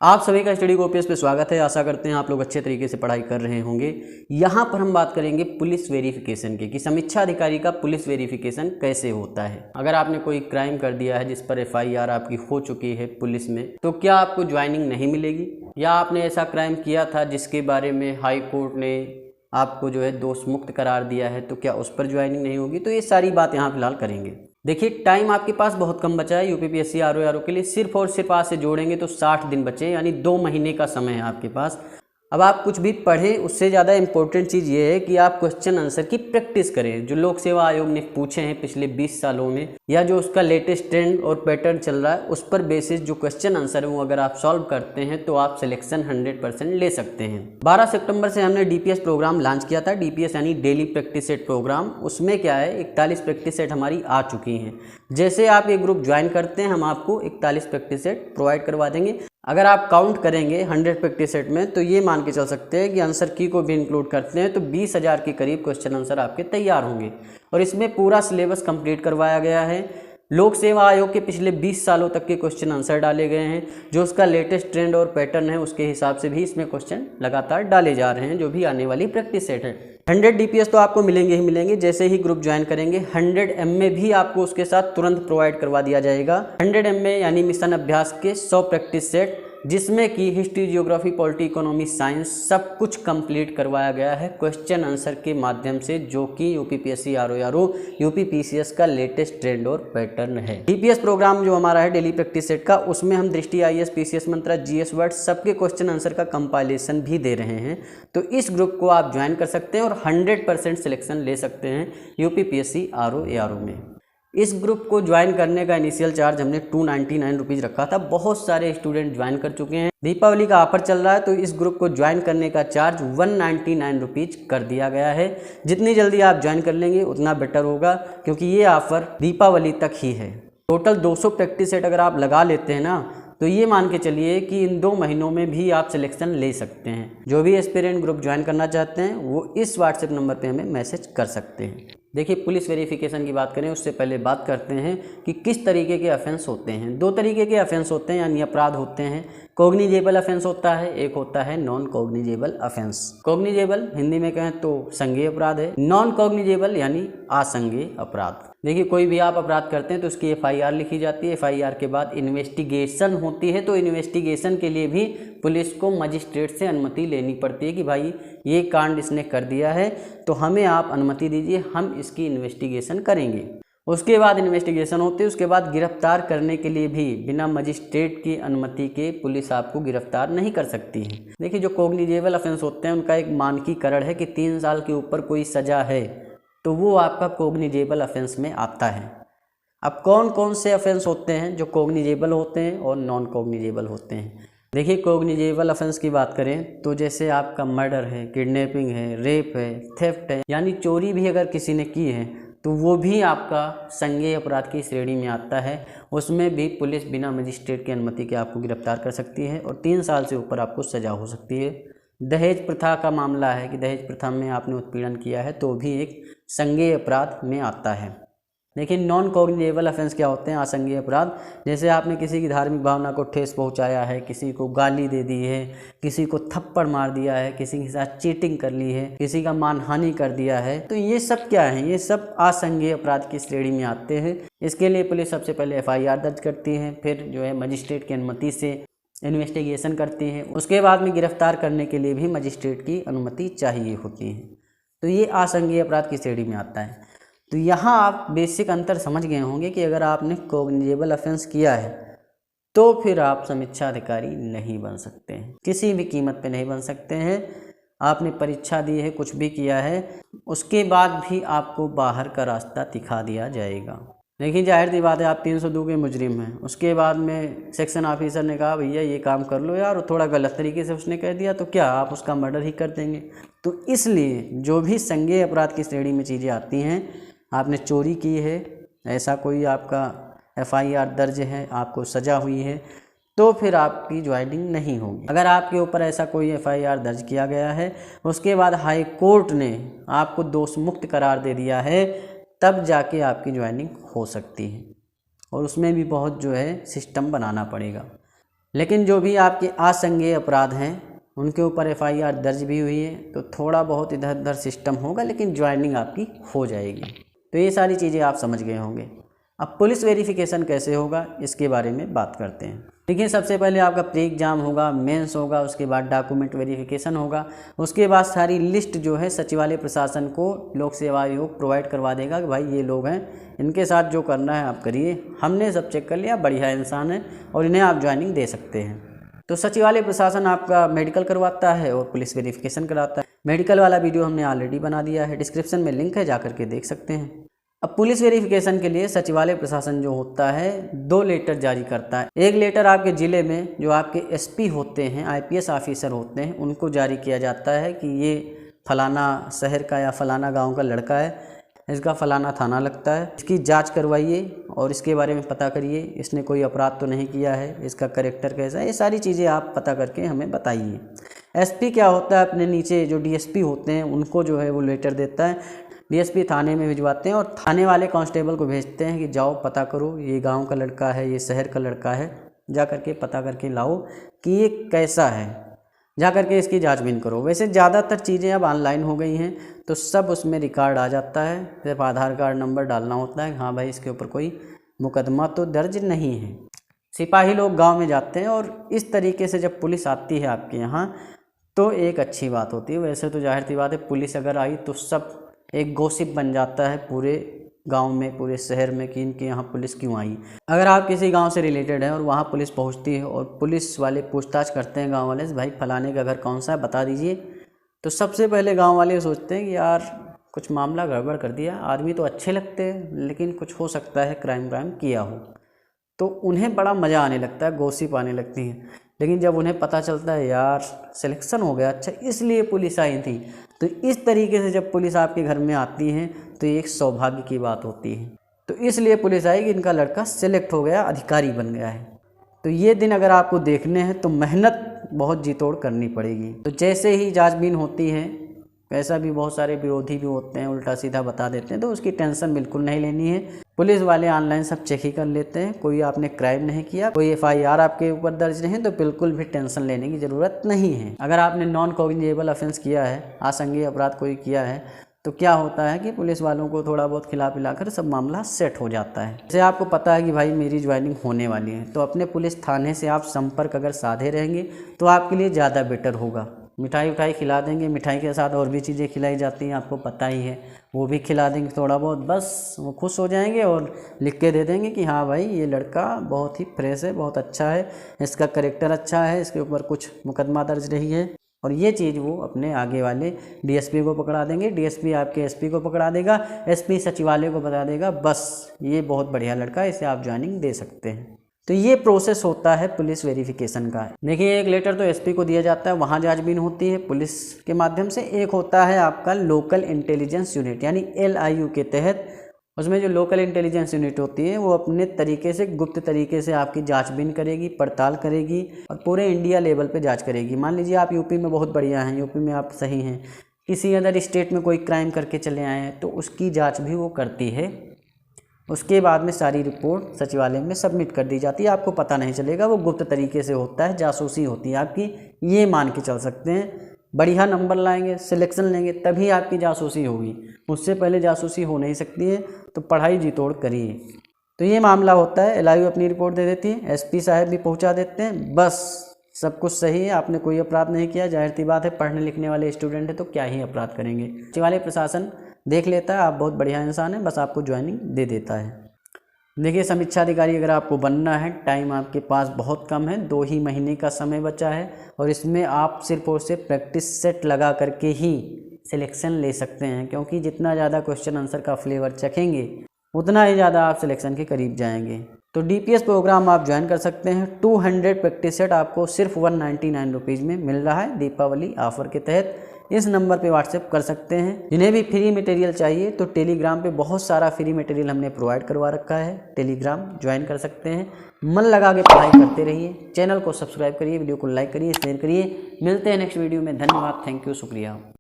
आप सभी का स्टडी ओपीएस पे स्वागत है। आशा करते हैं आप लोग अच्छे तरीके से पढ़ाई कर रहे होंगे। यहाँ पर हम बात करेंगे पुलिस वेरिफिकेशन की कि समीक्षा अधिकारी का पुलिस वेरिफिकेशन कैसे होता है। अगर आपने कोई क्राइम कर दिया है जिस पर एफआईआर आपकी हो चुकी है पुलिस में, तो क्या आपको ज्वाइनिंग नहीं मिलेगी, या आपने ऐसा क्राइम किया था जिसके बारे में हाई कोर्ट ने आपको दोष मुक्त करार दिया है, तो क्या उस पर ज्वाइनिंग नहीं होगी। तो ये सारी बात यहाँ फिलहाल करेंगे। देखिए, टाइम आपके पास बहुत कम बचा है यूपीपीएससी आरओ के लिए। सिर्फ और सिर्फ आज से जोड़ेंगे तो 60 दिन बचे, यानी 2 महीने का समय है आपके पास। अब आप कुछ भी पढ़ें, उससे ज़्यादा इंपॉर्टेंट चीज़ ये है कि आप क्वेश्चन आंसर की प्रैक्टिस करें जो लोक सेवा आयोग ने पूछे हैं पिछले 20 सालों में, या जो उसका लेटेस्ट ट्रेंड और पैटर्न चल रहा है उस पर बेसिस जो क्वेश्चन आंसर है वो अगर आप सॉल्व करते हैं तो आप सिलेक्शन 100% ले सकते हैं। 12 सितंबर से हमने डीपीएस प्रोग्राम लॉन्च किया था। डीपीएस यानी डेली प्रैक्टिस सेट प्रोग्राम। उसमें क्या है, 41 प्रैक्टिस सेट हमारी आ चुकी हैं। जैसे आप ये ग्रुप ज्वाइन करते हैं हम आपको 41 प्रैक्टिस सेट प्रोवाइड करवा देंगे। अगर आप काउंट करेंगे 100 प्रैक्टिस सेट में तो ये मान के चल सकते हैं कि आंसर की को भी इंक्लूड करते हैं तो 20,000 के करीब क्वेश्चन आंसर आपके तैयार होंगे। और इसमें पूरा सिलेबस कंप्लीट करवाया गया है। लोक सेवा आयोग के पिछले 20 सालों तक के क्वेश्चन आंसर डाले गए हैं। जो उसका लेटेस्ट ट्रेंड और पैटर्न है उसके हिसाब से भी इसमें क्वेश्चन लगातार डाले जा रहे हैं जो भी आने वाली प्रैक्टिस सेट है। 100 डीपीएस तो आपको मिलेंगे ही मिलेंगे। जैसे ही ग्रुप ज्वाइन करेंगे 100 एमए भी आपको उसके साथ तुरंत प्रोवाइड करवा दिया जाएगा। 100 एमए यानी मिशन अभ्यास के 100 प्रैक्टिस सेट, जिसमें कि history, geography, polity, economy, science सब कुछ कंप्लीट करवाया गया है क्वेश्चन आंसर के माध्यम से, जो कि यूपीपीएससी आरओ यूपीपीसीएस का लेटेस्ट ट्रेंड और पैटर्न है। डीपीएस प्रोग्राम जो हमारा है डेली प्रैक्टिस सेट का, उसमें हम दृष्टि, आईएएस, पीसीएस मंत्रा, जीएस वर्ड सबके क्वेश्चन आंसर का कंपाइलेशन भी दे रहे हैं। तो इस ग्रुप को आप ज्वाइन कर सकते हैं और 100% सिलेक्शन ले सकते हैं यूपीपीएससी आरओ में। इस ग्रुप को ज्वाइन करने का इनिशियल चार्ज हमने 299 रुपीज़ रखा था। बहुत सारे स्टूडेंट ज्वाइन कर चुके हैं। दीपावली का ऑफर चल रहा है तो इस ग्रुप को ज्वाइन करने का चार्ज 199 रुपीज़ कर दिया गया है। जितनी जल्दी आप ज्वाइन कर लेंगे उतना बेटर होगा, क्योंकि ये ऑफर दीपावली तक ही है। टोटल 200 प्रैक्टिस सेट अगर आप लगा लेते हैं ना, तो ये मान के चलिए कि इन 2 महीनों में भी आप सिलेक्शन ले सकते हैं। जो भी एस्पिरेंट ग्रुप ज्वाइन करना चाहते हैं वो इस व्हाट्सएप नंबर पे हमें मैसेज कर सकते हैं। देखिए, पुलिस वेरिफिकेशन की बात करें उससे पहले बात करते हैं कि किस तरीके के ऑफेंस होते हैं। 2 तरीके के ऑफेंस होते हैं, यानी अपराध होते हैं। कॉग्निजेबल ऑफेंस होता है, एक होता है non cognizable offence. Cognizable Hindi में कहें तो संज्ञेय अपराध है। नॉन कॉग्निजेबल यानी असंज्ञेय अपराध। देखिए, कोई भी आप अपराध करते हैं तो उसकी एफआईआर लिखी जाती है। एफआईआर के बाद इन्वेस्टिगेशन होती है, तो इन्वेस्टिगेशन के लिए भी पुलिस को मजिस्ट्रेट से अनुमति लेनी पड़ती है कि भाई ये कांड इसने कर दिया है तो हमें आप अनुमति दीजिए, हम इसकी इन्वेस्टिगेशन करेंगे। उसके बाद इन्वेस्टिगेशन होती है। उसके बाद गिरफ्तार करने के लिए भी बिना मजिस्ट्रेट की अनुमति के पुलिस आपको गिरफ्तार नहीं कर सकती है। देखिए, जो कॉग्निजेबल ऑफेंस होते हैं उनका एक मानकीकरण है कि 3 साल के ऊपर कोई सज़ा है तो वो आपका कॉग्निजेबल ऑफेंस में आता है। अब कौन कौन से ऑफेंस होते हैं जो कॉग्निजेबल होते हैं और नॉन कॉग्निजेबल होते हैं। देखिए, कॉग्निजेबल ऑफेंस की बात करें तो जैसे आपका मर्डर है, किडनैपिंग है, रेप है, थेफ्ट है, यानी चोरी भी अगर किसी ने की है तो वो भी आपका संज्ञेय अपराध की श्रेणी में आता है। उसमें भी पुलिस बिना मजिस्ट्रेट की अनुमति के आपको गिरफ्तार कर सकती है और 3 साल से ऊपर आपको सजा हो सकती है। दहेज प्रथा का मामला है कि दहेज प्रथा में आपने उत्पीड़न किया है तो भी एक संज्ञेय अपराध में आता है। लेकिन नॉन कॉग्निजेबल ऑफेंस क्या होते हैं, असंज्ञेय अपराध। जैसे आपने किसी की धार्मिक भावना को ठेस पहुंचाया है, किसी को गाली दे दी है, किसी को थप्पड़ मार दिया है, किसी के साथ चीटिंग कर ली है, किसी का मानहानि कर दिया है, तो ये सब क्या है, ये सब असंज्ञेय अपराध की श्रेणी में आते हैं। इसके लिए पुलिस सबसे पहले एफआईआर दर्ज करती है, फिर मजिस्ट्रेट की अनुमति से इन्वेस्टिगेशन करती है। उसके बाद में गिरफ्तार करने के लिए भी मजिस्ट्रेट की अनुमति चाहिए होती है। तो ये असंज्ञेय अपराध की श्रेणी में आता है। तो यहाँ आप बेसिक अंतर समझ गए होंगे कि अगर आपने कॉग्निजेबल ऑफेंस किया है तो फिर आप समीक्षा अधिकारी नहीं बन सकते हैं, किसी भी कीमत पे नहीं बन सकते हैं। आपने परीक्षा दी है, कुछ भी किया है, उसके बाद भी आपको बाहर का रास्ता दिखा दिया जाएगा। लेकिन जाहिर सी बात है, आप 302 के मुजरिम हैं, उसके बाद में सेक्शन ऑफिसर ने कहा भैया ये काम कर लो यार, थोड़ा गलत तरीके से उसने कह दिया, तो क्या आप उसका मर्डर ही कर देंगे। तो इसलिए जो भी संज्ञेय अपराध की श्रेणी में चीज़ें आती हैं, आपने चोरी की है, ऐसा कोई आपका एफआईआर दर्ज है, आपको सज़ा हुई है, तो फिर आपकी ज्वाइनिंग नहीं होगी। अगर आपके ऊपर ऐसा कोई एफआईआर दर्ज किया गया है, उसके बाद हाई कोर्ट ने आपको दोष मुक्त करार दे दिया है, तब जाके आपकी ज्वाइनिंग हो सकती है। और उसमें भी बहुत सिस्टम बनाना पड़ेगा। लेकिन जो भी आपके आसंज्ञेय अपराध हैं उनके ऊपर FIR दर्ज भी हुई है, तो थोड़ा बहुत इधर उधर सिस्टम होगा, लेकिन ज्वाइनिंग आपकी हो जाएगी। तो ये सारी चीज़ें आप समझ गए होंगे। अब पुलिस वेरिफिकेशन कैसे होगा इसके बारे में बात करते हैं। देखिए, सबसे पहले आपका प्री एग्ज़ाम होगा, मेंस होगा, उसके बाद डॉक्यूमेंट वेरिफिकेशन होगा, उसके बाद सारी लिस्ट जो है सचिवालय प्रशासन को लोक सेवा आयोग प्रोवाइड करवा देगा कि भाई ये लोग हैं, इनके साथ जो करना है आप करिए, हमने सब चेक कर लिया, बढ़िया इंसान है और इन्हें आप ज्वाइनिंग दे सकते हैं। तो सचिवालय प्रशासन आपका मेडिकल करवाता है और पुलिस वेरिफिकेशन कराता है। मेडिकल वाला वीडियो हमने ऑलरेडी बना दिया है, डिस्क्रिप्शन में लिंक है, जा करके देख सकते हैं। अब पुलिस वेरिफिकेशन के लिए सचिवालय प्रशासन जो होता है 2 लेटर जारी करता है। एक लेटर आपके ज़िले में जो आपके SP होते हैं, IPS ऑफिसर होते हैं, उनको जारी किया जाता है कि ये फलाना शहर का या फलाना गांव का लड़का है, इसका फलाना थाना लगता है, इसकी जांच करवाइए और इसके बारे में पता करिए, इसने कोई अपराध तो नहीं किया है, इसका कैरेक्टर कैसा है, ये सारी चीज़ें आप पता करके हमें बताइए। SP क्या होता है, अपने नीचे जो DSP होते हैं उनको जो है वो लेटर देता है, DSP थाने में भिजवाते हैं और थाने वाले कांस्टेबल को भेजते हैं कि जाओ पता करो, ये गांव का लड़का है, ये शहर का लड़का है, जा करके पता करके लाओ कि ये कैसा है, जा करके इसकी जांचबीन करो। वैसे ज़्यादातर चीज़ें अब ऑनलाइन हो गई हैं, तो सब उसमें रिकॉर्ड आ जाता है, सिर्फ आधार कार्ड नंबर डालना होता है, हाँ भाई इसके ऊपर कोई मुकदमा तो दर्ज नहीं है। सिपाही लोग गाँव में जाते हैं और इस तरीके से जब पुलिस आती है आपके यहाँ तो एक अच्छी बात होती है। वैसे तो जाहिर सी बात है, पुलिस अगर आई तो सब एक गॉसिप बन जाता है पूरे गांव में, पूरे शहर में कि इनके यहाँ पुलिस क्यों आई। अगर आप किसी गांव से रिलेटेड हैं और वहाँ पुलिस पहुँचती है और पुलिस वाले पूछताछ करते हैं गांव वाले से, भाई फलाने का घर कौन सा है बता दीजिए, तो सबसे पहले गांव वाले सोचते हैं कि यार कुछ मामला गड़बड़ कर दिया, आदमी तो अच्छे लगते हैं लेकिन कुछ हो सकता है क्राइम किया हो, तो उन्हें बड़ा मज़ा आने लगता है, गॉसिप आने लगती है। लेकिन जब उन्हें पता चलता है यार सिलेक्शन हो गया, अच्छा इसलिए पुलिस आई थी, तो इस तरीके से जब पुलिस आपके घर में आती है तो ये एक सौभाग्य की बात होती है। तो इसलिए पुलिस आई कि इनका लड़का सेलेक्ट हो गया, अधिकारी बन गया है। तो ये दिन अगर आपको देखने हैं तो मेहनत बहुत जी तोड़ करनी पड़ेगी। तो जैसे ही जांचबीन होती है, वैसा भी बहुत सारे विरोधी भी होते हैं, उल्टा सीधा बता देते हैं, तो उसकी टेंशन बिल्कुल नहीं लेनी है। पुलिस वाले ऑनलाइन सब चेक ही कर लेते हैं, कोई आपने क्राइम नहीं किया, कोई FIR आपके ऊपर दर्ज नहीं, तो बिल्कुल भी टेंशन लेने की ज़रूरत नहीं है। अगर आपने नॉन कॉग्निजेबल ऑफेंस किया है, आसंज्ञेय अपराध कोई किया है, तो क्या होता है कि पुलिस वालों को थोड़ा बहुत खिला पिलाकर सब मामला सेट हो जाता है। जैसे आपको पता है कि भाई मेरी ज्वाइनिंग होने वाली है, तो अपने पुलिस थाने से आप संपर्क अगर साधे रहेंगे तो आपके लिए ज़्यादा बेटर होगा। मिठाई उठाई खिला देंगे, मिठाई के साथ और भी चीज़ें खिलाई जाती हैं, आपको पता ही है, वो भी खिला देंगे थोड़ा बहुत, बस वो खुश हो जाएंगे और लिख के दे देंगे कि हाँ भाई ये लड़का बहुत ही फ्रेश है, बहुत अच्छा है, इसका कैरेक्टर अच्छा है, इसके ऊपर कुछ मुकदमा दर्ज नहीं है। और ये चीज़ वो अपने आगे वाले DSP को पकड़ा देंगे, DSP आपके SP को पकड़ा देगा, SP सचिवालय को बता देगा, बस ये बहुत बढ़िया लड़का है, इसे आप ज्वाइनिंग दे सकते हैं। तो ये प्रोसेस होता है पुलिस वेरिफिकेशन का। देखिए, एक लेटर तो SP को दिया जाता है, वहाँ जांचबीन होती है पुलिस के माध्यम से। एक होता है आपका लोकल इंटेलिजेंस यूनिट यानी LIU के तहत, उसमें जो लोकल इंटेलिजेंस यूनिट होती है वो अपने तरीके से गुप्त तरीके से आपकी जांचबीन करेगी, पड़ताल करेगी और पूरे इंडिया लेवल पे जांच करेगी। मान लीजिए आप यूपी में बहुत बढ़िया हैं, यूपी में आप सही हैं, किसी अदर स्टेट में कोई क्राइम करके चले आए हैं, तो उसकी जाँच भी वो करती है। उसके बाद में सारी रिपोर्ट सचिवालय में सबमिट कर दी जाती है, आपको पता नहीं चलेगा, वो गुप्त तरीके से होता है, जासूसी होती है आपकी, ये मान के चल सकते हैं। बढ़िया नंबर लाएंगे, सिलेक्शन लेंगे, तभी आपकी जासूसी होगी, उससे पहले जासूसी हो नहीं सकती है। तो पढ़ाई जी तोड़ करिए। तो ये मामला होता है, LIU अपनी रिपोर्ट दे देती है, SP साहब भी पहुंचा देते हैं, बस सब कुछ सही है, आपने कोई अपराध नहीं किया। जाहिर सी बात है, पढ़ने लिखने वाले स्टूडेंट है तो क्या ही अपराध करेंगे। सचिवालय प्रशासन देख लेता है आप बहुत बढ़िया इंसान है, बस आपको ज्वाइनिंग दे देता है। देखिए, समीक्षा अधिकारी अगर आपको बनना है, टाइम आपके पास बहुत कम है, 2 ही महीने का समय बचा है और इसमें आप सिर्फ और सिर्फ प्रैक्टिस सेट लगा करके ही सिलेक्शन ले सकते हैं, क्योंकि जितना ज़्यादा क्वेश्चन आंसर का फ्लेवर चखेंगे उतना ही ज़्यादा आप सिलेक्शन के करीब जाएंगे। तो DPS प्रोग्राम आप ज्वाइन कर सकते हैं। 200 प्रैक्टिस सेट आपको सिर्फ 199 रुपीज़ में मिल रहा है दीपावली ऑफर के तहत। इस नंबर पे व्हाट्सएप कर सकते हैं। जिन्हें भी फ्री मटेरियल चाहिए तो टेलीग्राम पे बहुत सारा फ्री मटेरियल हमने प्रोवाइड करवा रखा है, टेलीग्राम ज्वाइन कर सकते हैं। मन लगा के पढ़ाई करते रहिए, चैनल को सब्सक्राइब करिए, वीडियो को लाइक करिए, शेयर करिए। मिलते हैं नेक्स्ट वीडियो में। धन्यवाद, थैंक यू, शुक्रिया।